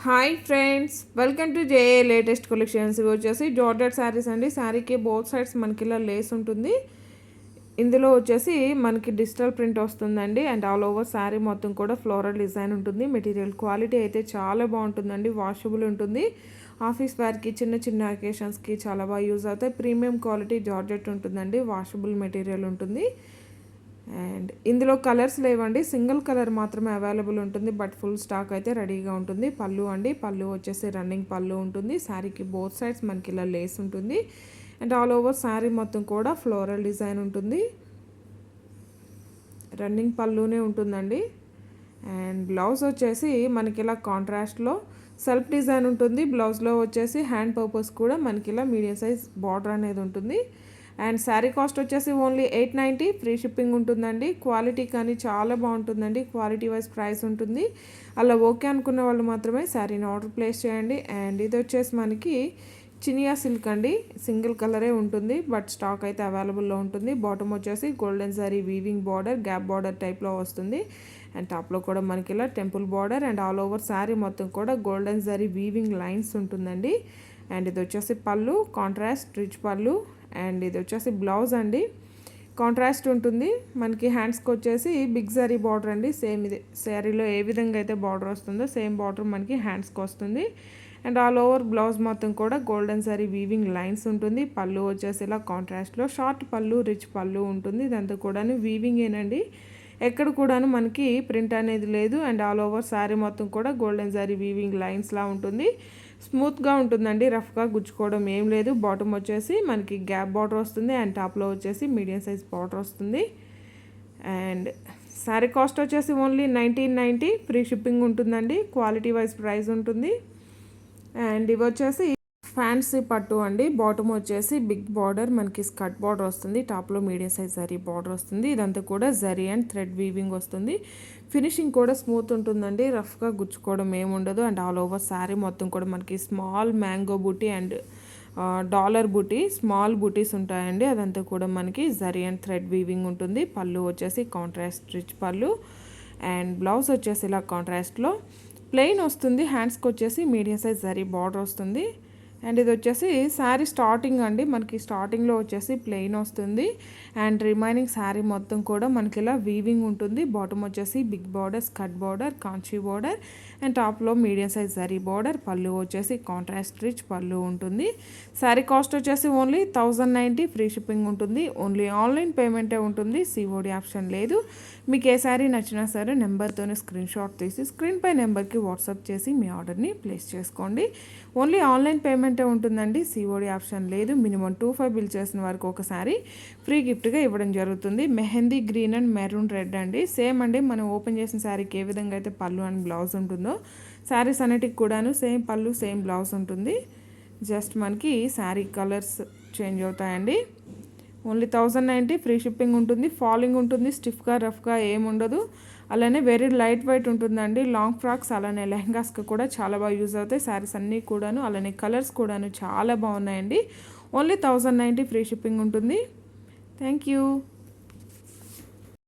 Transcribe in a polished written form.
Hi friends, welcome to JA latest collections. ఇవి వచ్చేసి georgette saris అండి. శారీకి బోత్ సైడ్స్ మనకి ఇలా లేస్ ఉంటుంది. ఇందులో వచ్చేసి మనకి డిజిటల్ ప్రింట్ వస్తుందండి. అండ్ ఆల్ ఓవర్ శారీ మొత్తం కూడా ఫ్లోరల్ డిజైన్ ఉంటుంది. మెటీరియల్ క్వాలిటీ అయితే చాలా బాగుంటుందండి. వాషబుల్ ఉంటుంది. ఆఫీస్ వేర్కి చిన్న చిన్న అకేషన్స్కి చాలా బాగా యూజ్ అవుతాయి. ప్రీమియం క్వాలిటీ జార్జెట్ ఉంటుందండి. వాషబుల్ మెటీరియల్ ఉంటుంది. అండ్ ఇందులో కలర్స్ లేవండి, సింగిల్ కలర్ మాత్రమే అవైలబుల్ ఉంటుంది. బట్ ఫుల్ స్టాక్ అయితే రెడీగా ఉంటుంది. పళ్ళు అండి, పళ్ళు వచ్చేసి రన్నింగ్ పళ్ళు ఉంటుంది. శారీకి బోత్ సైడ్స్ మనకి ఇలా లేస్ ఉంటుంది. అండ్ ఆల్ ఓవర్ శారీ మొత్తం కూడా ఫ్లోరల్ డిజైన్ ఉంటుంది. రన్నింగ్ పళ్ళునే ఉంటుందండి. అండ్ బ్లౌజ్ వచ్చేసి మనకి ఇలా కాంట్రాస్ట్లో సెల్ఫ్ డిజైన్ ఉంటుంది. బ్లౌజ్లో వచ్చేసి హ్యాండ్ పర్పస్ కూడా మనకి ఇలా మీడియం సైజ్ బార్డర్ అనేది ఉంటుంది. అండ్ శారీ కాస్ట్ వచ్చేసి ఓన్లీ 890, ఫ్రీ షిప్పింగ్ ఉంటుందండి. క్వాలిటీ కానీ చాలా బాగుంటుందండి. క్వాలిటీ వైజ్ ప్రైస్ ఉంటుంది. అలా ఓకే అనుకున్న వాళ్ళు మాత్రమే శారీని ఆర్డర్ ప్లేస్ చేయండి. అండ్ ఇది వచ్చేసి మనకి చినియా సిల్క్ అండి. సింగిల్ కలరే ఉంటుంది, బట్ స్టాక్ అయితే అవైలబుల్లో ఉంటుంది. బాటమ్ వచ్చేసి golden sorry weaving border, gap border టైప్లో వస్తుంది. అండ్ టాప్లో కూడా మనకి ఇలా temple border. And all over sari మొత్తం కూడా గోల్డెన్ సారీ వీవింగ్ లైన్స్ ఉంటుందండి. అండ్ ఇది వచ్చేసి పళ్ళు, కాంట్రాస్ట్ రిచ్ పళ్ళు. అండ్ ఇది వచ్చేసి బ్లౌజ్ అండి, కాంట్రాస్ట్ ఉంటుంది. మనకి హ్యాండ్స్కి వచ్చేసి బిగ్ సారీ బార్డర్ అండి. సేమ్ ఇది శారీలో ఏ విధంగా అయితే బార్డర్ వస్తుందో సేమ్ బార్డర్ మనకి హ్యాండ్స్కి వస్తుంది. అండ్ ఆల్ ఓవర్ బ్లౌజ్ మొత్తం కూడా గోల్డెన్ సారీ వీవింగ్ లైన్స్ ఉంటుంది. పళ్ళు వచ్చేసి ఇలా కాంట్రాస్ట్లో షార్ట్ పళ్ళు, రిచ్ పళ్ళు ఉంటుంది. ఇదంతా కూడాను వీవింగ్ ఏనండి, ఎక్కడ కూడాను మనకి ప్రింట్ అనేది లేదు. అండ్ ఆల్ ఓవర్ శారీ మొత్తం కూడా గోల్డెన్ సారీ వీవింగ్ లైన్స్లా ఉంటుంది. స్మూత్గా ఉంటుందండి, రఫ్గా గుచ్చుకోవడం ఏం లేదు. బాటమ్ వచ్చేసి మనకి గ్యాప్ బార్డర్ వస్తుంది. అండ్ టాప్లో వచ్చేసి మీడియం సైజ్ బార్డర్ వస్తుంది. అండ్ శారీ కాస్ట్ వచ్చేసి ఓన్లీ 1990, ఫ్రీ షిప్పింగ్ ఉంటుందండి. క్వాలిటీ వైజ్ ప్రైస్ ఉంటుంది. అండ్ ఇవి వచ్చేసి ఫ్యాన్సీ పట్టు అండి. బాటమ్ వచ్చేసి బిగ్ బార్డర్ మనకి స్కర్ట్ బార్డర్ వస్తుంది. టాప్లో మీడియం సైజ్ జరీ బార్డర్ వస్తుంది. ఇదంతా కూడా జరీ అండ్ థ్రెడ్ వీవింగ్ వస్తుంది. ఫినిషింగ్ కూడా స్మూత్ ఉంటుందండి, రఫ్గా గుచ్చుకోవడం ఏముండదు. అండ్ ఆల్ ఓవర్ శారీ మొత్తం కూడా మనకి స్మాల్ మ్యాంగో బూటీ అండ్ డాలర్ బూటీ, స్మాల్ బూటీస్ ఉంటాయండి. అదంతా కూడా మనకి జరీ అండ్ థ్రెడ్ వీవింగ్ ఉంటుంది. పళ్ళు వచ్చేసి కాంట్రాస్ట్ రిచ్ పళ్ళు. అండ్ బ్లౌజ్ వచ్చేసి ఇలా కాంట్రాస్ట్లో ప్లెయిన్ వస్తుంది. హ్యాండ్స్కి వచ్చేసి మీడియం సైజ్ జరీ బార్డర్ వస్తుంది. అండ్ ఇది వచ్చేసి శారీ స్టార్టింగ్ అండి. మనకి స్టార్టింగ్లో వచ్చేసి ప్లెయిన్ వస్తుంది. అండ్ రిమైనింగ్ శారీ మొత్తం కూడా మనకి ఇలా వీవింగ్ ఉంటుంది. బాటమ్ వచ్చేసి big border, skirt border, Kanchi border. And టాప్లో మీడియం సైజ్ జరీ బార్డర్. పళ్ళు వచ్చేసి కాంట్రాస్ట్ రిచ్ పళ్ళు ఉంటుంది. శారీ కాస్ట్ వచ్చేసి ఓన్లీ 1090, ఫ్రీ షిప్పింగ్ ఉంటుంది. ఓన్లీ ఆన్లైన్ పేమెంటే ఉంటుంది, సిఓడి ఆప్షన్ లేదు. మీకు ఏ శారీ నచ్చినా సరే నెంబర్తోనే స్క్రీన్ షాట్ తీసి స్క్రీన్పై నెంబర్కి వాట్సాప్ చేసి మీ ఆర్డర్ని ప్లేస్ చేసుకోండి. ఓన్లీ ఆన్లైన్ పేమెంటే ఉంటుందండి, సిఓడి ఆప్షన్ లేదు. మినిమం 25 బిల్ చేసిన వారికి ఒకసారి ఫ్రీ గిఫ్ట్గా ఇవ్వడం జరుగుతుంది. Mehndi green and maroon red అండి. సేమ్ అండి, మనం ఓపెన్ చేసిన శారీకి ఏ విధంగా అయితే పళ్ళు అండ్ బ్లౌజ్ ఉంటుందో శారీస్ అన్నిటికి కూడాను సేమ్ పళ్ళు సేమ్ బ్లౌజ్ ఉంటుంది. జస్ట్ మనకి శారీ కలర్స్ చేంజ్ అవుతాయండి. ఓన్లీ 1090, ఫ్రీ షిప్పింగ్ ఉంటుంది. ఫాలింగ్ ఉంటుంది, స్టిఫ్గా రఫ్గా ఏముండదు. అలానే వెరీ లైట్ వెయిట్ ఉంటుందండి. లాంగ్ ఫ్రాక్స్ అలానే లెహంగాస్కి కూడా చాలా బాగా యూజ్ అవుతాయి. శారీస్ అన్నీ కూడాను అలానే కలర్స్ కూడాను చాలా బాగున్నాయండి. ఓన్లీ 1090, ఫ్రీ షిప్పింగ్ ఉంటుంది. Thank you.